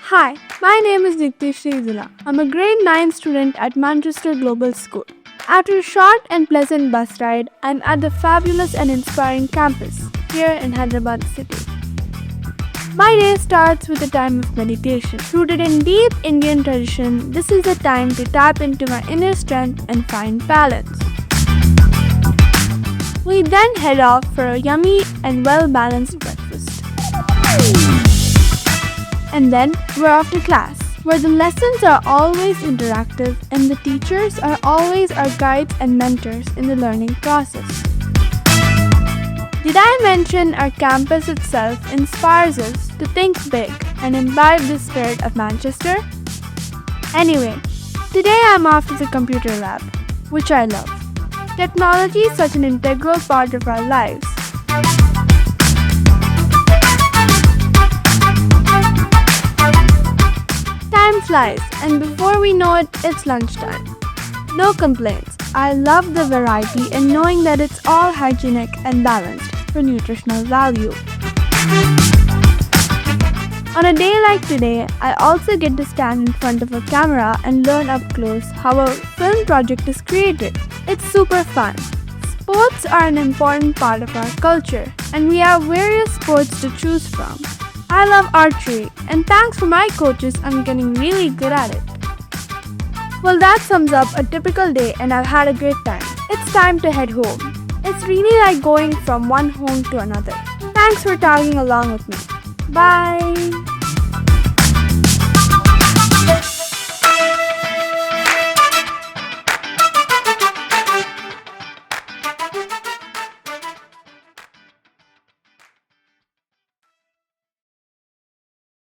Hi, my name is Niktish Sridhara. I'm a grade 9 student at Manchester Global School. After a short and pleasant bus ride, I'm at the fabulous and inspiring campus here in Hyderabad city. My day starts with a time of meditation. Rooted in deep Indian tradition, this is a time to tap into my inner strength and find balance. We then head off for a yummy and well-balanced breakfast. And then we're off to class, where the lessons are always interactive and the teachers are always our guides and mentors in the learning process. Did I mention our campus itself inspires us to think big and imbibe the spirit of Manchester? Anyway, today I'm off to the computer lab, which I love. Technology is such an integral part of our lives. Time flies, and before we know it, it's lunchtime. No complaints. I love the variety and knowing that it's all hygienic and balanced for nutritional value. On a day like today, I also get to stand in front of a camera and learn up close how a film project is created. It's super fun. Sports are an important part of our culture, and we have various sports to choose from. I love archery, and thanks for my coaches, I'm getting really good at it. Well, that sums up a typical day, and I've had a great time. It's time to head home. It's really like going from one home to another. Thanks for tagging along with me. Bye!